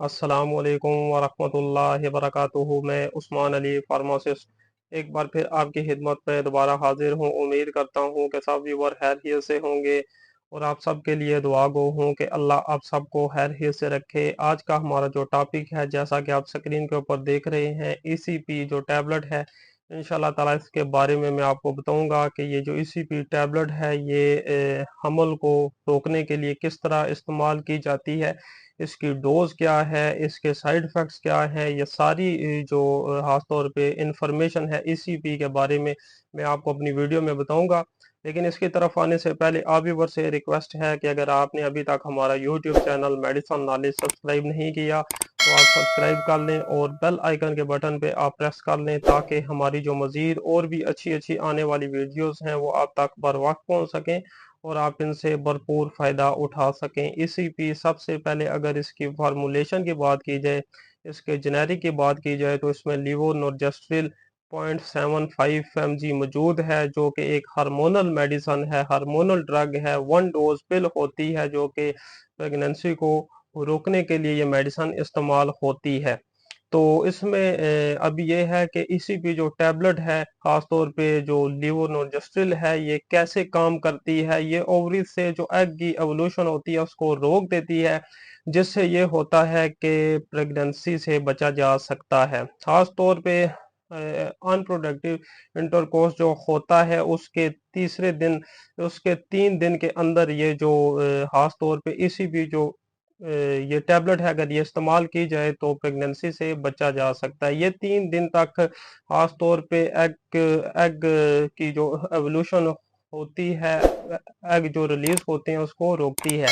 अस्सलाम वालेकुम वरहमतुल्लाहि वबरकातुहू। मैं उस्मान अली फार्मासिस्ट एक बार फिर आपकी खिदमत में दोबारा हाजिर हूँ। उम्मीद करता हूँ कि सब व्यूअर खैरियत से होंगे और आप सबके लिए दुआ गो हूँ कि अल्लाह आप सबको खैरियत से रखे। आज का हमारा जो टॉपिक है, जैसा कि आप स्क्रीन के ऊपर देख रहे हैं, ECP जो टैबलेट है, इंशाल्लाह ताला इसके बारे में मैं आपको बताऊंगा कि ये जो ECP टैबलेट है ये हमल को रोकने के लिए किस तरह इस्तेमाल की जाती है, इसकी डोज क्या है, इसके साइड इफ़ेक्ट्स क्या हैं, ये सारी जो ख़ास तौर पे इंफॉर्मेशन है ECP के बारे में मैं आपको अपनी वीडियो में बताऊंगा। लेकिन इसकी तरफ आने से पहले आप व्यूअर से रिक्वेस्ट है कि अगर आपने अभी तक हमारा YouTube channel medicine knowledge subscribe नहीं किया तो आप सब्सक्राइब कर लें और बेल आइकन के बटन पे आप प्रेस कर लें, ताकि हमारी जो मज़ीद और भी अच्छी अच्छी आने वाली वीडियोस हैं वो आप तक बर वक्त पहुँच सकें और आप इनसे भरपूर फ़ायदा उठा सकें। ECP सबसे पहले अगर इसकी फार्मूलेशन की बात की जाए, इसके जेनेरिक की बात की जाए, तो इसमें लीवोनोर्जेस्ट्रिल 0.75 mg मौजूद है, जो कि एक हार्मोनल मेडिसन है, हार्मोनल ड्रग है। 1 डोज पिल होती है जो कि प्रेगनेंसी को रोकने के लिए ये मेडिसन इस्तेमाल होती है। तो इसमें अब ये है कि ECP जो टैबलेट है, खास तौर पे जो लीवोनोर्जेस्ट्रिल है, ये कैसे काम करती है। ये ओवरी से जो एग की एवोल्यूशन होती है उसको रोक देती है, जिससे ये होता है कि प्रेगनेंसी से बचा जा सकता है। खास तौर पे अनप्रोडक्टिव इंटरकोर्स जो होता है उसके तीसरे दिन, उसके 3 दिन के अंदर ये जो खास तौर पे ECP जो ये टैबलेट है, अगर ये इस्तेमाल की जाए तो प्रेगनेंसी से बचा जा सकता है। ये 3 दिन तक खास तौर पे एग एग की जो एवोल्यूशन होती है, एग जो रिलीज होते हैं उसको रोकती है।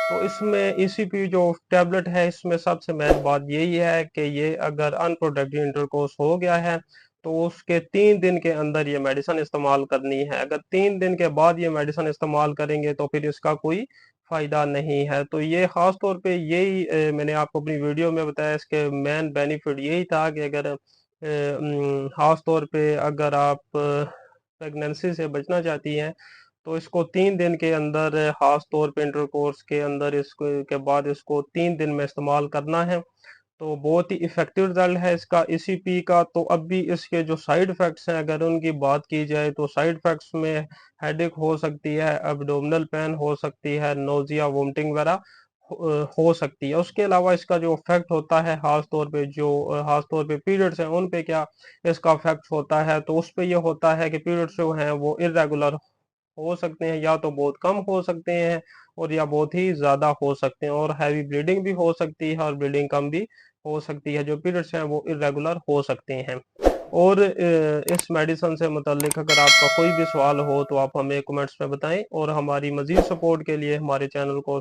तो इसमें ECP जो टैबलेट है, इसमें सबसे मेन बात यही है कि ये अगर अनप्रोडक्टिव इंटरकोर्स हो गया है तो उसके 3 दिन के अंदर ये मेडिसिन इस्तेमाल करनी है। अगर 3 दिन के बाद ये मेडिसिन इस्तेमाल करेंगे तो फिर इसका कोई फ़ायदा नहीं है। तो ये ख़ास तौर पे यही मैंने आपको अपनी वीडियो में बताया। इसके मेन बेनिफिट यही था कि अगर ख़ास तौर पे अगर आप प्रेगनेंसी से बचना चाहती हैं तो इसको 3 दिन के अंदर, ख़ास तौर पे इंटरकोर्स के अंदर, इसको के बाद इसको 3 दिन में इस्तेमाल करना है। तो बहुत ही इफ़ेक्टिव रिज़ल्ट है इसका ECP का। तो अब भी इसके जो साइड इफ़ेक्ट्स हैं, अगर उनकी बात की जाए तो साइड इफ़ेक्ट्स में हेडेक हो सकती है, एब्डोमिनल पेन हो सकती है, नोज़िया, वोमिटिंग वगैरह हो सकती है। उसके अलावा इसका जो इफ़ेक्ट होता है, ख़ास तौर पे जो ख़ास तौर पे पीरियड्स हैं उन पे क्या इसका इफ़ेक्ट होता है, तो उस पे ये होता है कि पीरियड्स जो हैं वो इर्रेगुलर हो सकते हैं, या तो बहुत कम हो सकते हैं और या बहुत ही ज़्यादा हो सकते हैं, और हैवी ब्लीडिंग भी हो सकती है और ब्लीडिंग कम भी हो सकती है। जो पीरियड्स हैं वो इर्रेगुलर हो सकते हैं। और इस मेडिसिन से मुतल्लिक अगर आपका कोई भी सवाल हो तो आप हमें कमेंट्स में बताएं, और हमारी मज़ीद सपोर्ट के लिए हमारे चैनल को